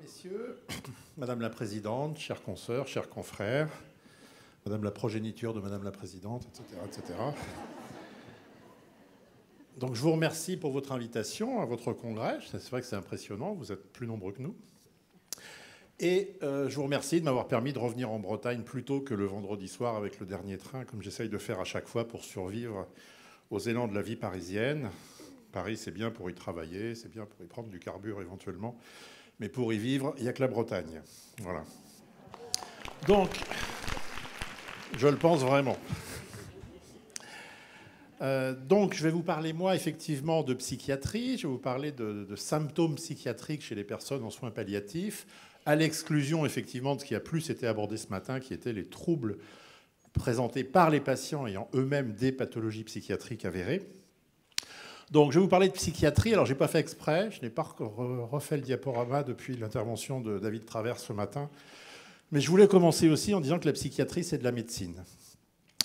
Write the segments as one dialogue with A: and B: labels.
A: Messieurs, Madame la Présidente, chers consoeurs, chers confrères, Madame la progéniture de Madame la Présidente, etc., etc. Donc je vous remercie pour votre invitation à votre congrès. C'est vrai que c'est impressionnant, vous êtes plus nombreux que nous. Et je vous remercie de m'avoir permis de revenir en Bretagne plus tôt que le vendredi soir avec le dernier train, comme j'essaye de faire à chaque fois pour survivre aux élans de la vie parisienne. Paris, c'est bien pour y travailler, c'est bien pour y prendre du carburant éventuellement. Mais pour y vivre, il n'y a que la Bretagne. Voilà. Donc, je le pense vraiment. Donc, je vais vous parler, moi, effectivement, de psychiatrie. Je vais vous parler de symptômes psychiatriques chez les personnes en soins palliatifs, à l'exclusion, effectivement, de ce qui a plus été abordé ce matin, qui étaient les troubles présentés par les patients ayant eux-mêmes des pathologies psychiatriques avérées. Donc, je vais vous parler de psychiatrie. Alors, je n'ai pas fait exprès. Je n'ai pas refait le diaporama depuis l'intervention de David Travers ce matin. Mais je voulais commencer aussi en disant que la psychiatrie, c'est de la médecine.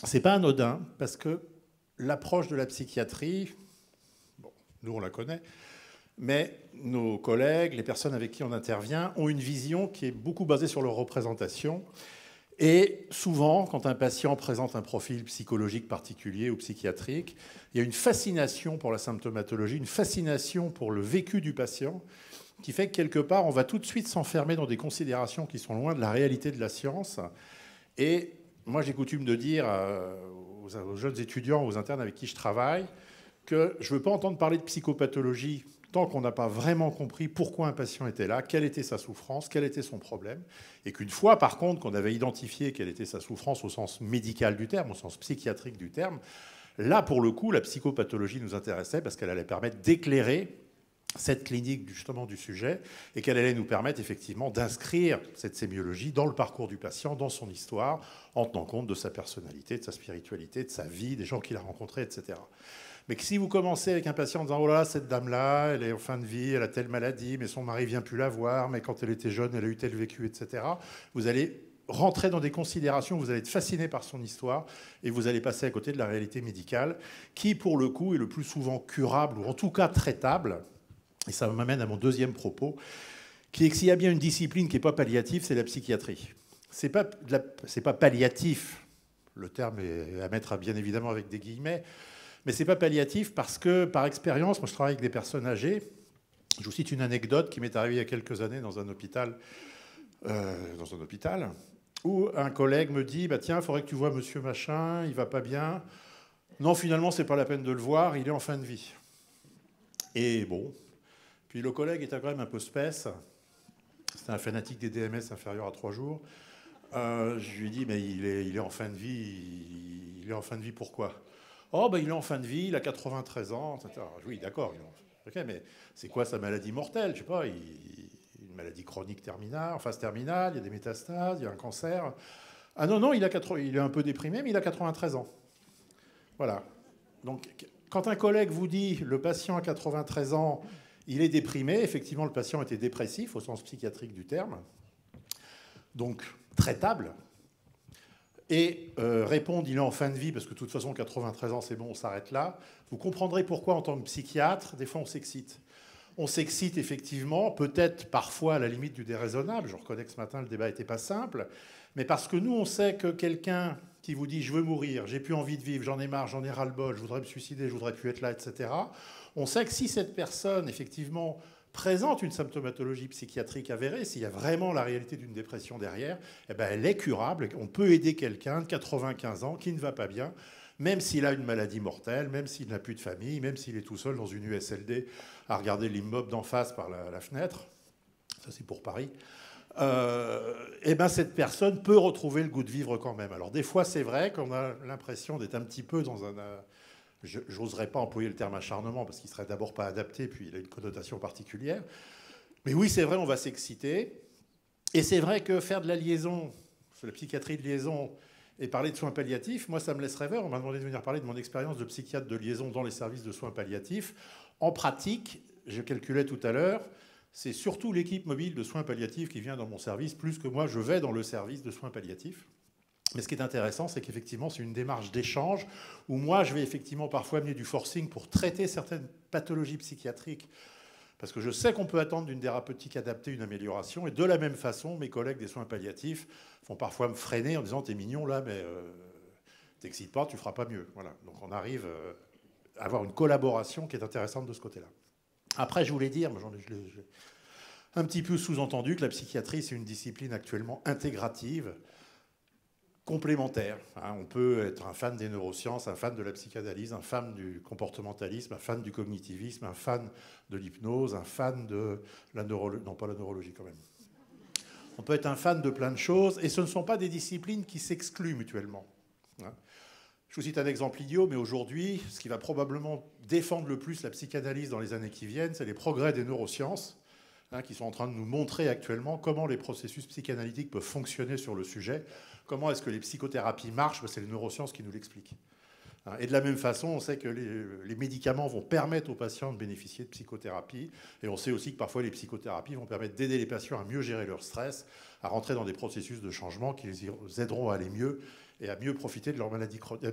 A: Ce n'est pas anodin, parce que l'approche de la psychiatrie, bon, nous, on la connaît, mais nos collègues, les personnes avec qui on intervient, ont une vision qui est beaucoup basée sur leur représentation. Et souvent, quand un patient présente un profil psychologique particulier ou psychiatrique, il y a une fascination pour la symptomatologie, une fascination pour le vécu du patient, qui fait que quelque part, on va tout de suite s'enfermer dans des considérations qui sont loin de la réalité de la science. Et moi, j'ai coutume de dire aux jeunes étudiants, aux internes avec qui je travaille, que je ne veux pas entendre parler de psychopathologie tant qu'on n'a pas vraiment compris pourquoi un patient était là, quelle était sa souffrance, quel était son problème, et qu'une fois, par contre, qu'on avait identifié quelle était sa souffrance au sens médical du terme, au sens psychiatrique du terme, là, pour le coup, la psychopathologie nous intéressait parce qu'elle allait permettre d'éclairer cette clinique, justement, du sujet, et qu'elle allait nous permettre, effectivement, d'inscrire cette sémiologie dans le parcours du patient, dans son histoire, en tenant compte de sa personnalité, de sa spiritualité, de sa vie, des gens qu'il a rencontrés, etc. Mais que si vous commencez avec un patient en disant « Oh là là, cette dame-là, elle est en fin de vie, elle a telle maladie, mais son mari ne vient plus la voir, mais quand elle était jeune, elle a eu tel vécu, etc. » Vous allez rentrer dans des considérations, vous allez être fasciné par son histoire et vous allez passer à côté de la réalité médicale qui, pour le coup, est le plus souvent curable ou en tout cas traitable. Et ça m'amène à mon deuxième propos, qui est que s'il y a bien une discipline qui n'est pas palliative, c'est la psychiatrie. C'est pas palliatif, le terme est à mettre bien évidemment avec des guillemets, mais ce n'est pas palliatif parce que, par expérience, moi je travaille avec des personnes âgées. Je vous cite une anecdote qui m'est arrivée il y a quelques années dans un hôpital, où un collègue me dit bah, « Tiens, il faudrait que tu vois monsieur machin, il ne va pas bien. » Non, finalement, ce n'est pas la peine de le voir, il est en fin de vie. Et bon, puis le collègue était quand même un peu spèce. C'était un fanatique des DMS inférieur à 3 jours. Je lui dis « Mais il est en fin de vie, il est en fin de vie pourquoi ?» Oh, ben il est en fin de vie, il a 93 ans, etc. Oui, d'accord. Okay, mais c'est quoi sa maladie mortelle? Je sais pas, une maladie chronique terminale, en phase terminale, il y a des métastases, il y a un cancer. Ah non, non, il est un peu déprimé, mais il a 93 ans. Voilà. Donc, quand un collègue vous dit le patient a 93 ans, il est déprimé, effectivement, le patient était dépressif au sens psychiatrique du terme, donc traitable. Et répondre, il est en fin de vie, parce que de toute façon, 93 ans, c'est bon, on s'arrête là. Vous comprendrez pourquoi, en tant que psychiatre, des fois, on s'excite. On s'excite, effectivement, peut-être parfois à la limite du déraisonnable. Je reconnais que ce matin, le débat n'était pas simple. Mais parce que nous, on sait que quelqu'un qui vous dit « je veux mourir, j'ai plus envie de vivre, j'en ai marre, j'en ai ras-le-bol, je voudrais me suicider, je voudrais plus être là, etc. » On sait que si cette personne, effectivement, présente une symptomatologie psychiatrique avérée, s'il y a vraiment la réalité d'une dépression derrière, eh ben elle est curable. On peut aider quelqu'un de 95 ans qui ne va pas bien, même s'il a une maladie mortelle, même s'il n'a plus de famille, même s'il est tout seul dans une USLD à regarder l'immeuble d'en face par la fenêtre. Ça, c'est pour Paris. Eh ben cette personne peut retrouver le goût de vivre quand même. Alors des fois, c'est vrai qu'on a l'impression d'être un petit peu dans un... J'oserais pas employer le terme acharnement parce qu'il serait d'abord pas adapté, puis il a une connotation particulière. Mais oui, c'est vrai, on va s'exciter. Et c'est vrai que faire de la liaison, de la psychiatrie de liaison, et parler de soins palliatifs, moi, ça me laisse rêveur. On m'a demandé de venir parler de mon expérience de psychiatre de liaison dans les services de soins palliatifs. En pratique, je calculais tout à l'heure, c'est surtout l'équipe mobile de soins palliatifs qui vient dans mon service, plus que moi, je vais dans le service de soins palliatifs. Mais ce qui est intéressant, c'est qu'effectivement, c'est une démarche d'échange où moi, je vais effectivement parfois amener du forcing pour traiter certaines pathologies psychiatriques Parce que je sais qu'on peut attendre d'une thérapeutique adaptée une amélioration, et de la même façon, mes collègues des soins palliatifs font parfois me freiner en disant « t'es mignon là, mais t'excites pas, tu feras pas mieux ». Voilà. Donc on arrive à avoir une collaboration qui est intéressante de ce côté-là. Après, je voulais dire, je l'ai un petit peu sous-entendu, que la psychiatrie, c'est une discipline actuellement intégrative, complémentaire. On peut être un fan des neurosciences, un fan de la psychanalyse, un fan du comportementalisme, un fan du cognitivisme, un fan de l'hypnose, un fan de la neurologie, non pas la neurologie quand même. On peut être un fan de plein de choses, et ce ne sont pas des disciplines qui s'excluent mutuellement. Je vous cite un exemple idiot, mais aujourd'hui, ce qui va probablement défendre le plus la psychanalyse dans les années qui viennent, c'est les progrès des neurosciences, qui sont en train de nous montrer actuellement comment les processus psychanalytiques peuvent fonctionner sur le sujet, comment est-ce que les psychothérapies marchent, c'est les neurosciences qui nous l'expliquent. Et de la même façon, on sait que les médicaments vont permettre aux patients de bénéficier de psychothérapie, et on sait aussi que parfois les psychothérapies vont permettre d'aider les patients à mieux gérer leur stress, à rentrer dans des processus de changement qui les aideront à aller mieux et à mieux profiter de leur maladie chronique,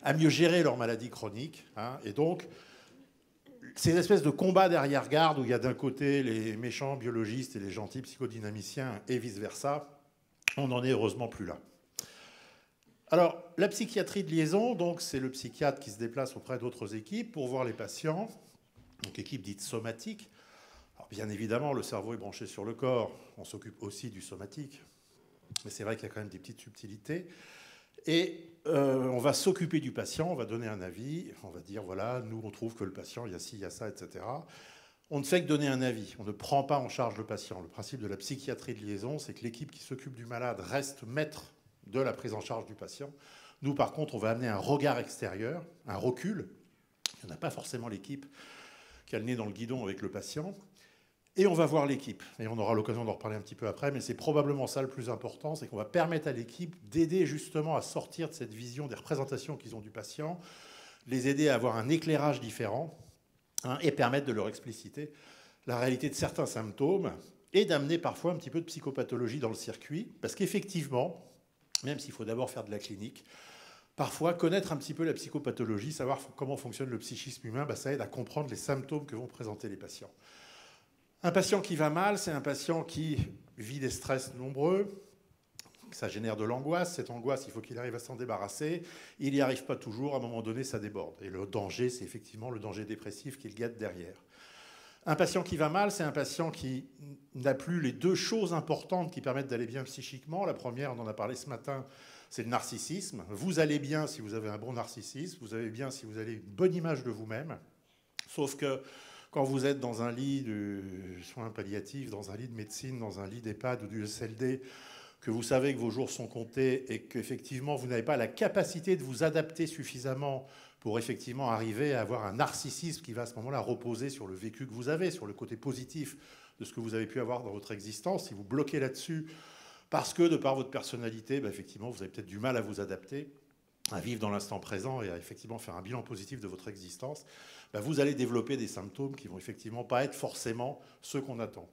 A: à mieux gérer leur maladie chronique. Et donc, ces espèces de combats d'arrière-garde où il y a d'un côté les méchants biologistes et les gentils psychodynamiciens et vice-versa, on n'en est heureusement plus là. Alors, la psychiatrie de liaison, donc, c'est le psychiatre qui se déplace auprès d'autres équipes pour voir les patients, donc équipe dite somatique. Alors, bien évidemment, le cerveau est branché sur le corps, on s'occupe aussi du somatique, mais c'est vrai qu'il y a quand même des petites subtilités. Et on va s'occuper du patient, on va donner un avis, on va dire, voilà, nous, on trouve que le patient, il y a ci, il y a ça, etc. On ne fait que donner un avis, on ne prend pas en charge le patient. Le principe de la psychiatrie de liaison, c'est que l'équipe qui s'occupe du malade reste maître de la prise en charge du patient. Nous, par contre, on va amener un regard extérieur, un recul. Il n'y en a pas forcément l'équipe qui a le nez dans le guidon avec le patient. Et on va voir l'équipe. Et on aura l'occasion d'en reparler un petit peu après, mais c'est probablement ça le plus important, c'est qu'on va permettre à l'équipe d'aider justement à sortir de cette vision des représentations qu'ils ont du patient, les aider à avoir un éclairage différent, et permettre de leur expliciter la réalité de certains symptômes et d'amener parfois un petit peu de psychopathologie dans le circuit, parce qu'effectivement, même s'il faut d'abord faire de la clinique, parfois connaître un petit peu la psychopathologie, savoir comment fonctionne le psychisme humain, ça aide à comprendre les symptômes que vont présenter les patients. Un patient qui va mal, c'est un patient qui vit des stress nombreux, ça génère de l'angoisse. Cette angoisse, il faut qu'il arrive à s'en débarrasser. Il n'y arrive pas toujours, à un moment donné, ça déborde. Et le danger, c'est effectivement le danger dépressif qu'il guette derrière. Un patient qui va mal, c'est un patient qui n'a plus les deux choses importantes qui permettent d'aller bien psychiquement. La première, on en a parlé ce matin, c'est le narcissisme. Vous allez bien si vous avez un bon narcissisme, vous allez bien si vous avez une bonne image de vous-même. Sauf que quand vous êtes dans un lit de soins palliatifs, dans un lit de médecine, dans un lit d'EHPAD ou du SLD, que vous savez que vos jours sont comptés et qu'effectivement vous n'avez pas la capacité de vous adapter suffisamment pour effectivement arriver à avoir un narcissisme qui va à ce moment-là reposer sur le vécu que vous avez, sur le côté positif de ce que vous avez pu avoir dans votre existence, si vous bloquez là-dessus, parce que de par votre personnalité, effectivement, vous avez peut-être du mal à vous adapter, à vivre dans l'instant présent et à effectivement faire un bilan positif de votre existence, vous allez développer des symptômes qui vont effectivement pas être forcément ceux qu'on attend.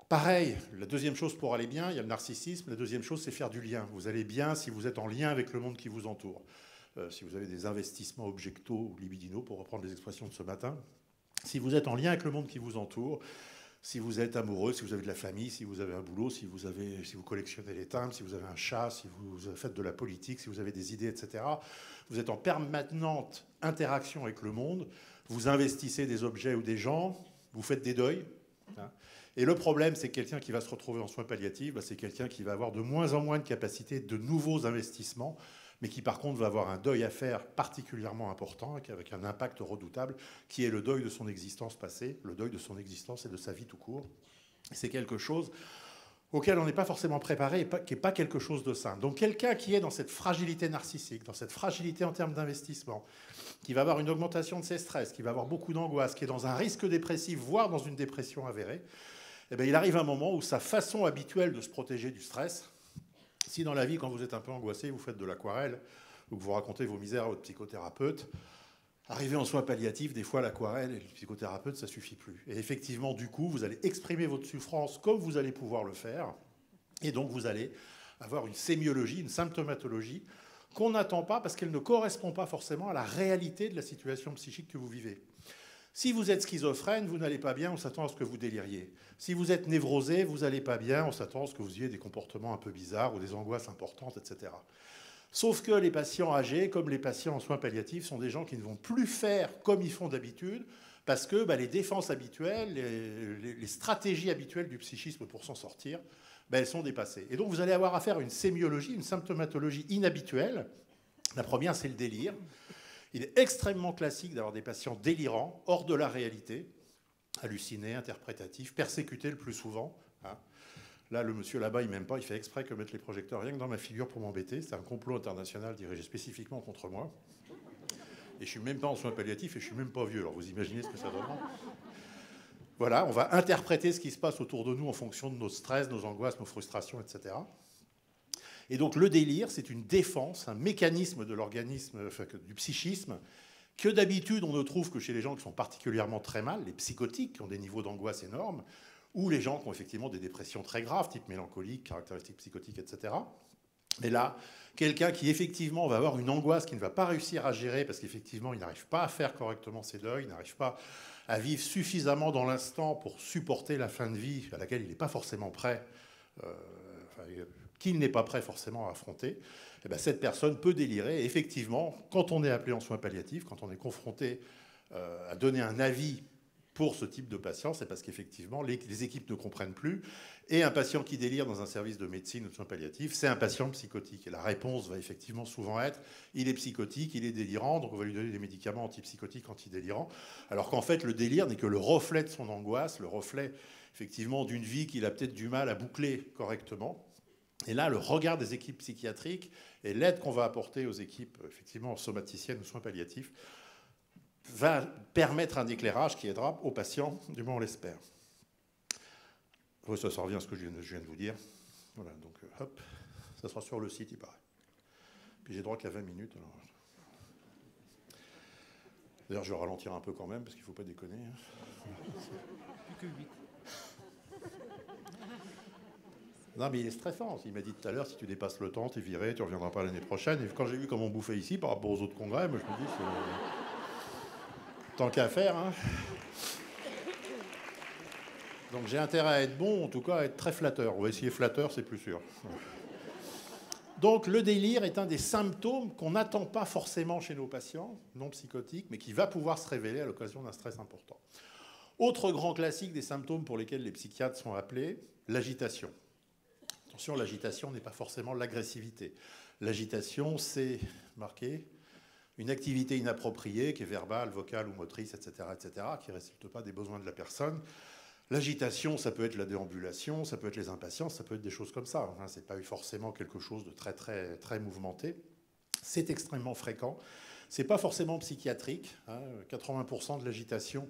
A: Pareil, la deuxième chose pour aller bien, il y a le narcissisme. La deuxième chose, c'est faire du lien. Vous allez bien si vous êtes en lien avec le monde qui vous entoure. Si vous avez des investissements objectaux ou libidinaux, pour reprendre les expressions de ce matin, si vous êtes en lien avec le monde qui vous entoure, si vous êtes amoureux, si vous avez de la famille, si vous avez un boulot, si vous collectionnez les timbres, si vous avez un chat, si vous faites de la politique, si vous avez des idées, etc., vous êtes en permanente interaction avec le monde, vous investissez des objets ou des gens, vous faites des deuils. Et le problème, c'est que quelqu'un qui va se retrouver en soins palliatifs, c'est quelqu'un qui va avoir de moins en moins de capacité de nouveaux investissements, mais qui par contre va avoir un deuil à faire particulièrement important, avec un impact redoutable, qui est le deuil de son existence passée, le deuil de son existence et de sa vie tout court. C'est quelque chose auquel on n'est pas forcément préparé et qui n'est pas quelque chose de simple. Donc quelqu'un qui est dans cette fragilité narcissique, dans cette fragilité en termes d'investissement, qui va avoir une augmentation de ses stress, qui va avoir beaucoup d'angoisse, qui est dans un risque dépressif, voire dans une dépression avérée, il arrive un moment où sa façon habituelle de se protéger du stress, si dans la vie, quand vous êtes un peu angoissé, vous faites de l'aquarelle ou que vous racontez vos misères à votre psychothérapeute, arrivé en soins palliatifs, des fois l'aquarelle et le psychothérapeute, ça ne suffit plus. Et effectivement, du coup, vous allez exprimer votre souffrance comme vous allez pouvoir le faire, et donc vous allez avoir une sémiologie, une symptomatologie qu'on n'attend pas parce qu'elle ne correspond pas forcément à la réalité de la situation psychique que vous vivez. Si vous êtes schizophrène, vous n'allez pas bien, on s'attend à ce que vous déliriez. Si vous êtes névrosé, vous n'allez pas bien, on s'attend à ce que vous ayez des comportements un peu bizarres ou des angoisses importantes, etc. Sauf que les patients âgés, comme les patients en soins palliatifs, sont des gens qui ne vont plus faire comme ils font d'habitude, parce que les défenses habituelles, les stratégies habituelles du psychisme pour s'en sortir, elles sont dépassées. Et donc vous allez avoir affaire à une sémiologie, une symptomatologie inhabituelle. La première, c'est le délire. Il est extrêmement classique d'avoir des patients délirants, hors de la réalité, hallucinés, interprétatifs, persécutés le plus souvent. Là, le monsieur là-bas, il m'aime pas, il fait exprès que mettre les projecteurs rien que dans ma figure pour m'embêter. C'est un complot international dirigé spécifiquement contre moi. Et je suis même pas en soins palliatifs et je suis même pas vieux. Alors vous imaginez ce que ça donne. Voilà, on va interpréter ce qui se passe autour de nous en fonction de nos stress, nos angoisses, nos frustrations, etc. Et donc le délire, c'est une défense, un mécanisme de l'organisme, du psychisme, que d'habitude on ne trouve que chez les gens qui sont particulièrement très mal, les psychotiques, qui ont des niveaux d'angoisse énormes, ou les gens qui ont effectivement des dépressions très graves, type mélancolique, caractéristiques psychotiques, etc. Mais là, quelqu'un qui effectivement va avoir une angoisse qu'il ne va pas réussir à gérer parce qu'effectivement il n'arrive pas à faire correctement ses deuils, il n'arrive pas à vivre suffisamment dans l'instant pour supporter la fin de vie à laquelle il n'est pas forcément prêt, qu'il n'est pas prêt forcément à affronter, et bien cette personne peut délirer. Et effectivement, quand on est appelé en soins palliatifs, quand on est confronté à donner un avis pour ce type de patient, c'est parce qu'effectivement, les équipes ne comprennent plus. Et un patient qui délire dans un service de médecine ou de soins palliatifs, c'est un patient psychotique. Et la réponse va effectivement souvent être, il est psychotique, il est délirant, donc on va lui donner des médicaments antipsychotiques, antidélirants. Alors qu'en fait, le délire n'est que le reflet de son angoisse, le reflet effectivement d'une vie qu'il a peut-être du mal à boucler correctement. Et là, le regard des équipes psychiatriques et l'aide qu'on va apporter aux équipes effectivement somaticiennes ou soins palliatifs va permettre un éclairage qui aidera aux patients, du moins on l'espère. Oui, ça revient à ce que je viens de vous dire. Voilà, donc hop, ça sera sur le site, il paraît. Puis j'ai droit qu'à 20 minutes. Alors... D'ailleurs, je vais ralentir un peu quand même, parce qu'il ne faut pas déconner.
B: Plus que 8.
A: Non, mais il est stressant. Il m'a dit tout à l'heure, si tu dépasses le temps, tu es viré, tu ne reviendras pas l'année prochaine. Et quand j'ai vu comment on bouffait ici par rapport aux autres congrès, moi, je me dis, tant qu'à faire. Hein. Donc j'ai intérêt à être bon, en tout cas à être très flatteur. On va essayer flatteur, c'est plus sûr. Donc le délire est un des symptômes qu'on n'attend pas forcément chez nos patients non psychotiques, mais qui va pouvoir se révéler à l'occasion d'un stress important. Autre grand classique des symptômes pour lesquels les psychiatres sont appelés, l'agitation. Attention, l'agitation n'est pas forcément l'agressivité. L'agitation, c'est marqué une activité inappropriée qui est verbale, vocale ou motrice, etc., qui ne résulte pas des besoins de la personne. L'agitation, ça peut être la déambulation, ça peut être les impatiences, ça peut être des choses comme ça. Enfin, ce n'est pas forcément quelque chose de très, très, très mouvementé. C'est extrêmement fréquent. Ce n'est pas forcément psychiatrique. 80% de l'agitation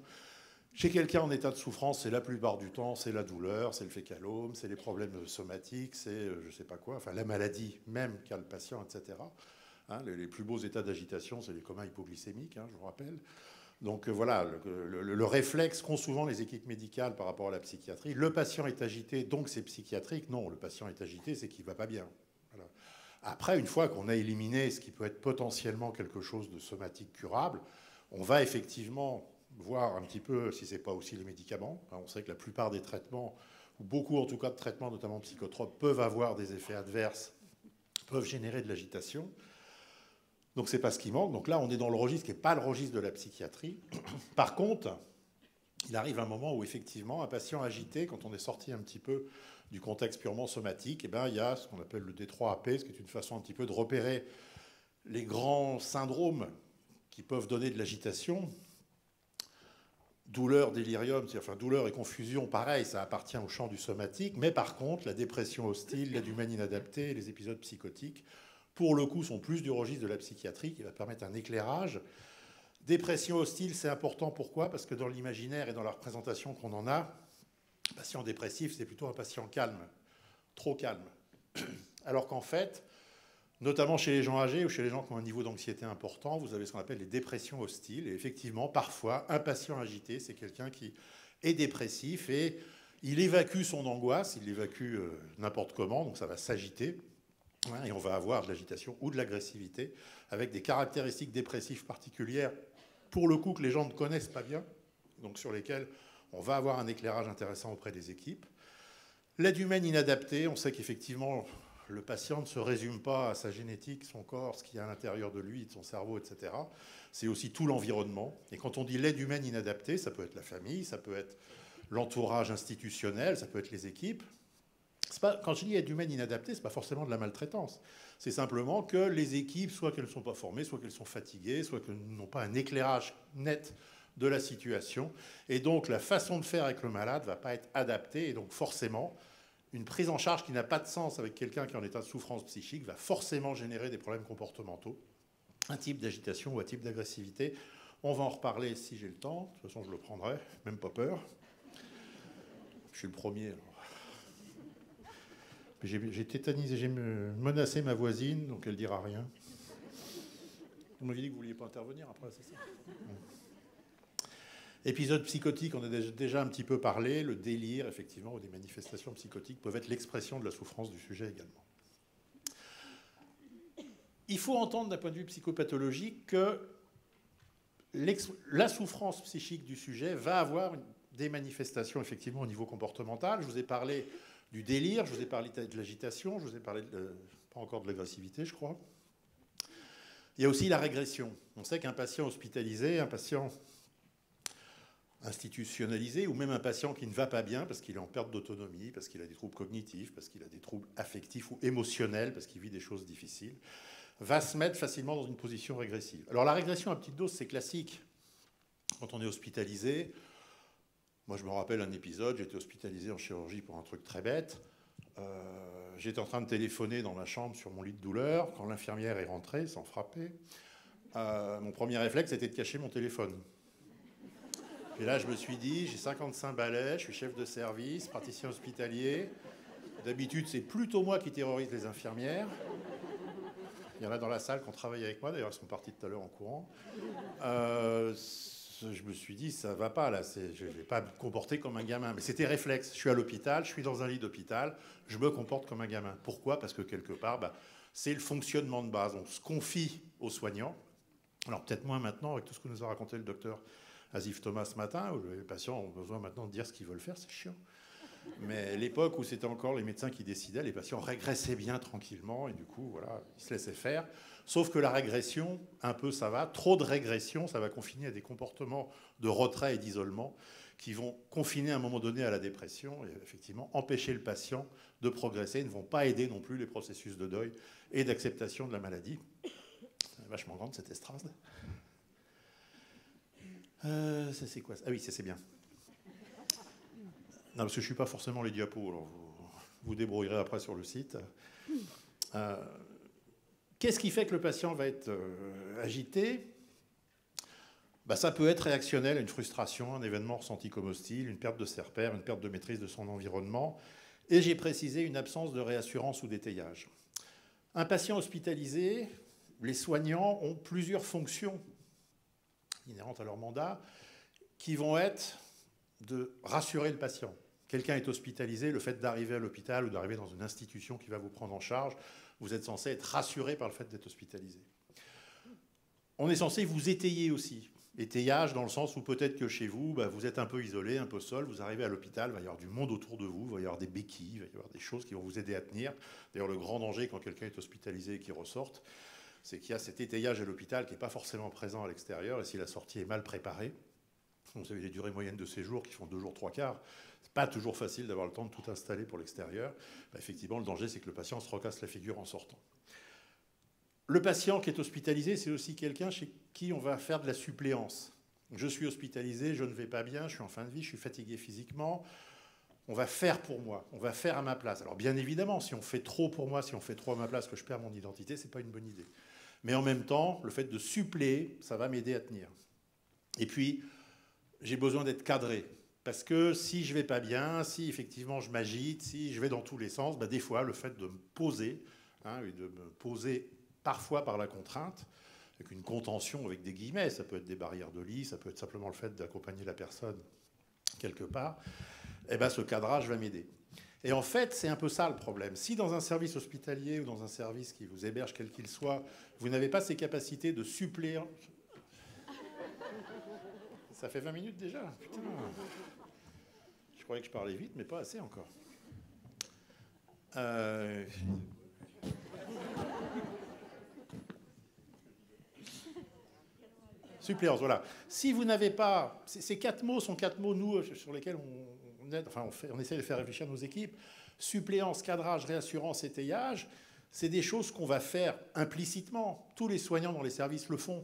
A: chez quelqu'un en état de souffrance, c'est la plupart du temps, c'est la douleur, c'est le fécalome, c'est les problèmes somatiques, c'est je ne sais pas quoi, enfin la maladie même qu'a le patient, etc. Les plus beaux états d'agitation, c'est les comas hypoglycémiques, je vous rappelle. Donc voilà, le réflexe qu'ont souvent les équipes médicales par rapport à la psychiatrie. Le patient est agité, donc c'est psychiatrique. Non, le patient est agité, c'est qu'il ne va pas bien. Voilà. Après, une fois qu'on a éliminé ce qui peut être potentiellement quelque chose de somatique curable, on va effectivement voir un petit peu si ce n'est pas aussi les médicaments. On sait que la plupart des traitements, ou beaucoup en tout cas de traitements, notamment psychotropes, peuvent avoir des effets adverses, peuvent générer de l'agitation. Donc c'est pas ce qui manque. Donc là, on est dans le registre qui n'est pas le registre de la psychiatrie. Par contre, il arrive un moment où effectivement, un patient agité, quand on est sorti un petit peu du contexte purement somatique, il y a ce qu'on appelle le D3AP, ce qui est une façon un petit peu de repérer les grands syndromes qui peuvent donner de l'agitation. Douleur, délirium, enfin douleur et confusion, pareil, ça appartient au champ du somatique. Mais par contre, la dépression hostile, l'aide humaine inadaptée, les épisodes psychotiques, pour le coup, sont plus du registre de la psychiatrie, qui va permettre un éclairage. Dépression hostile, c'est important. Pourquoi ? Parce que dans l'imaginaire et dans la représentation qu'on en a, patient dépressif, c'est plutôt un patient calme, trop calme. Alors qu'en fait, notamment chez les gens âgés ou chez les gens qui ont un niveau d'anxiété important, vous avez ce qu'on appelle les dépressions hostiles. Et effectivement, parfois, un patient agité, c'est quelqu'un qui est dépressif et il évacue son angoisse, il l'évacue n'importe comment, donc ça va s'agiter. Et on va avoir de l'agitation ou de l'agressivité avec des caractéristiques dépressives particulières, pour le coup, que les gens ne connaissent pas bien. donc sur lesquels on va avoir un éclairage intéressant auprès des équipes. L'aide humaine inadaptée, on sait qu'effectivement, le patient ne se résume pas à sa génétique, son corps, ce qu'il y a à l'intérieur de lui, de son cerveau, etc. C'est aussi tout l'environnement. Et quand on dit l'aide humaine inadaptée, ça peut être la famille, ça peut être l'entourage institutionnel, ça peut être les équipes. Quand je dis aide humaine inadaptée, ce n'est pas forcément de la maltraitance. C'est simplement que les équipes, soit qu'elles ne sont pas formées, soit qu'elles sont fatiguées, soit qu'elles n'ont pas un éclairage net de la situation. Et donc, la façon de faire avec le malade ne va pas être adaptée. Et donc, forcément, une prise en charge qui n'a pas de sens avec quelqu'un qui est en état de souffrance psychique va forcément générer des problèmes comportementaux, un type d'agitation ou un type d'agressivité. On va en reparler si j'ai le temps. De toute façon, je le prendrai, même pas peur. Je suis le premier. J'ai tétanisé, j'ai menacé ma voisine, donc elle ne dira rien. Vous m'avez dit que vous ne vouliez pas intervenir après, c'est ça? Épisode psychotique, on a déjà un petit peu parlé. Le délire, effectivement, ou des manifestations psychotiques peuvent être l'expression de la souffrance du sujet également. Il faut entendre d'un point de vue psychopathologique que la souffrance psychique du sujet va avoir des manifestations, effectivement, au niveau comportemental. Je vous ai parlé du délire, je vous ai parlé de l'agitation, je vous ai parlé pas encore de l'agressivité, je crois. Il y a aussi la régression. On sait qu'un patient hospitalisé, un patient institutionnalisé, ou même un patient qui ne va pas bien parce qu'il est en perte d'autonomie, parce qu'il a des troubles cognitifs, parce qu'il a des troubles affectifs ou émotionnels, parce qu'il vit des choses difficiles, va se mettre facilement dans une position régressive. Alors la régression à petite dose, c'est classique. Quand on est hospitalisé, moi je me rappelle un épisode, j'étais hospitalisé en chirurgie pour un truc très bête. J'étais en train de téléphoner dans ma chambre sur mon lit de douleur. Quand l'infirmière est rentrée, sans frapper, mon premier réflexe était de cacher mon téléphone. Et là, je me suis dit, j'ai 55 balais, je suis chef de service, praticien hospitalier. D'habitude, c'est plutôt moi qui terrorise les infirmières. Il y en a dans la salle qui ont travaillé avec moi, d'ailleurs, elles sont parties tout à l'heure en courant. Je me suis dit, ça va pas, là, je ne vais pas me comporter comme un gamin. Mais c'était réflexe. Je suis à l'hôpital, je suis dans un lit d'hôpital, je me comporte comme un gamin. Pourquoi? Parce que quelque part, c'est le fonctionnement de base. On se confie aux soignants. Alors peut-être moins maintenant, avec tout ce que nous a raconté le docteur Asif Thomas ce matin, où les patients ont besoin maintenant de dire ce qu'ils veulent faire, c'est chiant. Mais l'époque où c'était encore les médecins qui décidaient, les patients régressaient bien tranquillement, et du coup, voilà, ils se laissaient faire. Sauf que la régression, un peu ça va, trop de régression, ça va confiner à des comportements de retrait et d'isolement qui vont confiner à un moment donné à la dépression et effectivement empêcher le patient de progresser, ne vont pas aider non plus les processus de deuil et d'acceptation de la maladie. C'est vachement grande cette estrade. Ça c'est quoi? Ah oui, ça c'est bien. Non, parce que je ne suis pas forcément les diapos, alors vous débrouillerez après sur le site. Qu'est-ce qui fait que le patient va être agité? Ça peut être réactionnel à une frustration, un événement ressenti comme hostile, une perte de ses repères, une perte de maîtrise de son environnement. Et j'ai précisé une absence de réassurance ou d'étayage. Un patient hospitalisé, les soignants ont plusieurs fonctions inhérentes à leur mandat qui vont être de rassurer le patient. Quelqu'un est hospitalisé, le fait d'arriver à l'hôpital ou d'arriver dans une institution qui va vous prendre en charge, vous êtes censé être rassuré par le fait d'être hospitalisé. On est censé vous étayer aussi. Étayage dans le sens où peut-être que chez vous, vous êtes un peu isolé, un peu seul, vous arrivez à l'hôpital, il va y avoir du monde autour de vous, il va y avoir des béquilles, il va y avoir des choses qui vont vous aider à tenir. D'ailleurs, le grand danger quand quelqu'un est hospitalisé et qu'il ressorte, c'est qu'il y a cet étayage à l'hôpital qui n'est pas forcément présent à l'extérieur, et si la sortie est mal préparée, vous savez les durées moyennes de séjour qui font 2 jours, 3 quarts, c'est pas toujours facile d'avoir le temps de tout installer pour l'extérieur. Effectivement, le danger, c'est que le patient se recasse la figure en sortant. Le patient qui est hospitalisé, c'est aussi quelqu'un chez qui on va faire de la suppléance. Je suis hospitalisé, je ne vais pas bien, je suis en fin de vie, je suis fatigué physiquement. On va faire pour moi, on va faire à ma place. Alors bien évidemment, si on fait trop pour moi, si on fait trop à ma place, que je perds mon identité, c'est pas une bonne idée. Mais en même temps, le fait de suppléer, ça va m'aider à tenir. Et puis, j'ai besoin d'être cadré. Parce que si je ne vais pas bien, si effectivement je m'agite, si je vais dans tous les sens, des fois, le fait de me poser, et de me poser parfois par la contrainte, avec une contention avec des guillemets, ça peut être des barrières de lit, ça peut être simplement le fait d'accompagner la personne quelque part, ce cadrage va m'aider. Et en fait, c'est un peu ça le problème. Si dans un service hospitalier ou dans un service qui vous héberge quel qu'il soit, vous n'avez pas ces capacités de suppléer... Ça fait 20 minutes déjà. Putain. Je croyais que je parlais vite, mais pas assez encore. Suppléance, voilà. Si vous n'avez pas... Ces 4 mots sont 4 mots, nous, sur lesquels on essaie de faire réfléchir nos équipes. Suppléance, cadrage, réassurance, étayage, c'est des choses qu'on va faire implicitement. Tous les soignants dans les services le font.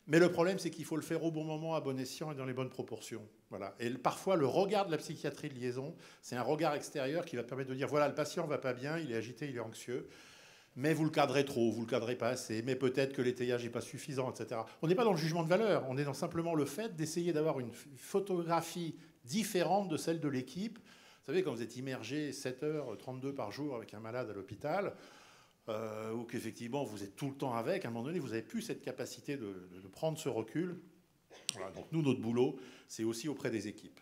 A: Mais le problème, c'est qu'il faut le faire au bon moment, à bon escient et dans les bonnes proportions. Voilà. Et parfois, le regard de la psychiatrie de liaison, c'est un regard extérieur qui va permettre de dire, voilà, le patient ne va pas bien, il est agité, il est anxieux, mais vous le cadrez trop, vous ne le cadrez pas assez, mais peut-être que l'étayage n'est pas suffisant, etc. On n'est pas dans le jugement de valeur, on est dans simplement le fait d'essayer d'avoir une photographie différente de celle de l'équipe. Vous savez, quand vous êtes immergé 7h32 par jour avec un malade à l'hôpital, ou qu'effectivement vous êtes tout le temps avec, à un moment donné, vous n'avez plus cette capacité de prendre ce recul. Voilà, donc nous, notre boulot, c'est aussi auprès des équipes.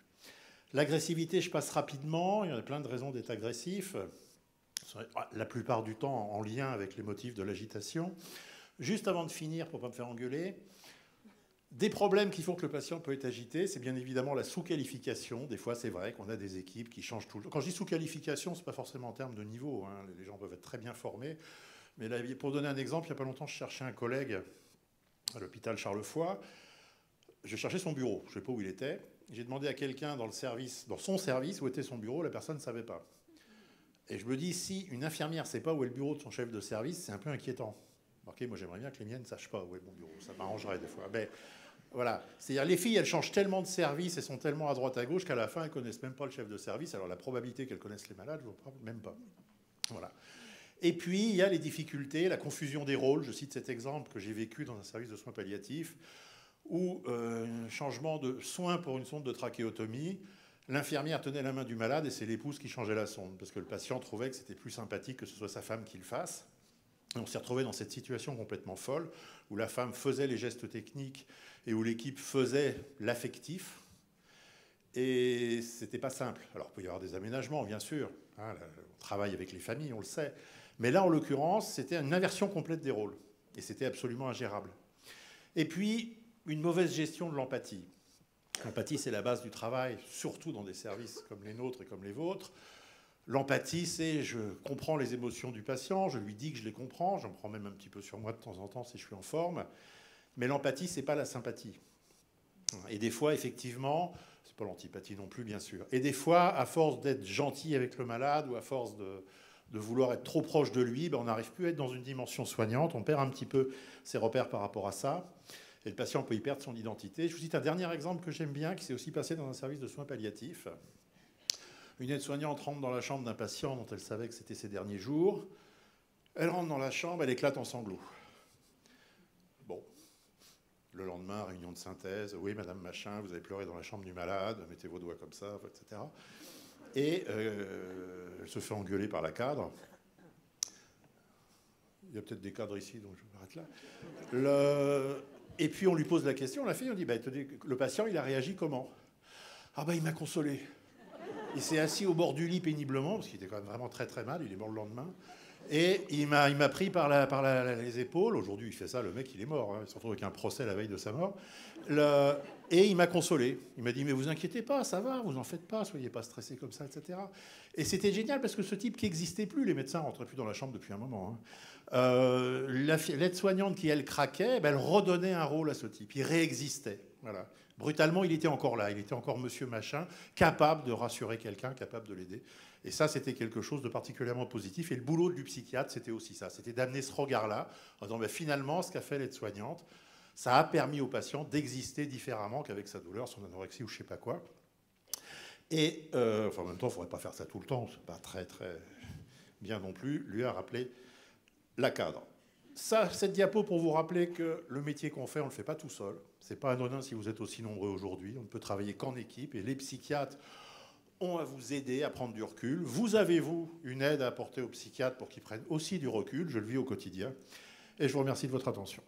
A: L'agressivité, je passe rapidement, il y en a plein de raisons d'être agressif, la plupart du temps en lien avec les motifs de l'agitation. Juste avant de finir, pour ne pas me faire engueuler, des problèmes qui font que le patient peut être agité, c'est bien évidemment la sous-qualification. Des fois, c'est vrai qu'on a des équipes qui changent tout le temps. Quand je dis sous-qualification, ce n'est pas forcément en termes de niveau. Hein. Les gens peuvent être très bien formés. Mais là, pour donner un exemple, il n'y a pas longtemps, je cherchais un collègue à l'hôpital Charlefoix. Je cherchais son bureau. Je ne sais pas où il était. J'ai demandé à quelqu'un dans son service où était son bureau. La personne ne savait pas. Et je me dis, si une infirmière ne sait pas où est le bureau de son chef de service, c'est un peu inquiétant. Ok, moi, j'aimerais bien que les miennes ne sachent pas où est mon bureau. Ça m'arrangerait des fois. Mais, voilà. C'est-à-dire, les filles, elles changent tellement de service et sont tellement à droite à gauche qu'à la fin, elles ne connaissent même pas le chef de service. Alors, la probabilité qu'elles connaissent les malades, je ne vois même pas. Voilà. Et puis, il y a les difficultés, la confusion des rôles. Je cite cet exemple que j'ai vécu dans un service de soins palliatifs où un changement de soins pour une sonde de trachéotomie, l'infirmière tenait la main du malade et c'est l'épouse qui changeait la sonde parce que le patient trouvait que c'était plus sympathique que ce soit sa femme qui le fasse. Et on s'est retrouvé dans cette situation complètement folle où la femme faisait les gestes techniques et où l'équipe faisait l'affectif. Et c'était pas simple. Alors, il peut y avoir des aménagements, bien sûr. Hein, on travaille avec les familles, on le sait. Mais là, en l'occurrence, c'était une inversion complète des rôles. Et c'était absolument ingérable. Et puis, une mauvaise gestion de l'empathie. L'empathie, c'est la base du travail, surtout dans des services comme les nôtres et comme les vôtres. L'empathie, c'est je comprends les émotions du patient, je lui dis que je les comprends, j'en prends même un petit peu sur moi de temps en temps si je suis en forme. Mais l'empathie, c'est pas la sympathie. Et des fois, effectivement, c'est pas l'antipathie non plus, bien sûr. Et des fois, à force d'être gentil avec le malade ou à force de vouloir être trop proche de lui, on n'arrive plus à être dans une dimension soignante, on perd un petit peu ses repères par rapport à ça. Et le patient peut y perdre son identité. Je vous cite un dernier exemple que j'aime bien, qui s'est aussi passé dans un service de soins palliatifs. Une aide-soignante rentre dans la chambre d'un patient dont elle savait que c'était ses derniers jours. Elle rentre dans la chambre, elle éclate en sanglots. Bon. Le lendemain, réunion de synthèse. Oui, madame machin, vous avez pleuré dans la chambre du malade, mettez vos doigts comme ça, etc. Et elle se fait engueuler par la cadre. Il y a peut-être des cadres ici, donc je m'arrête là. Et puis on lui pose la question, la fille, on dit, le patient, il a réagi comment? Ah il m'a consolé. Il s'est assis au bord du lit péniblement, parce qu'il était quand même vraiment très très mal, il est mort le lendemain. Et il m'a pris par les épaules. Aujourd'hui, il fait ça, le mec, il est mort. Hein. Il se retrouve avec un procès la veille de sa mort. Et il m'a consolé. Il m'a dit, mais vous inquiétez pas, ça va, vous en faites pas, soyez pas stressés comme ça, etc. Et c'était génial, parce que ce type qui n'existait plus, les médecins ne rentraient plus dans la chambre depuis un moment. Hein. L'aide-soignante qui, elle, craquait, elle redonnait un rôle à ce type. Il réexistait. Voilà. Brutalement, il était encore là. Il était encore monsieur machin, capable de rassurer quelqu'un, capable de l'aider. Et ça, c'était quelque chose de particulièrement positif. Et le boulot du psychiatre, c'était aussi ça. C'était d'amener ce regard-là, en disant, finalement, ce qu'a fait l'aide-soignante, ça a permis au patient d'exister différemment qu'avec sa douleur, son anorexie ou je ne sais pas quoi. Et en même temps, il ne faudrait pas faire ça tout le temps. Ce n'est pas très, très bien non plus. Lui a rappelé la cadre. Cette diapo pour vous rappeler que le métier qu'on fait, on ne le fait pas tout seul. Ce n'est pas anodin si vous êtes aussi nombreux aujourd'hui. On ne peut travailler qu'en équipe. Et les psychiatres ont à vous aider à prendre du recul. Vous avez, vous, une aide à apporter aux psychiatres pour qu'ils prennent aussi du recul. Je le vis au quotidien. Et je vous remercie de votre attention.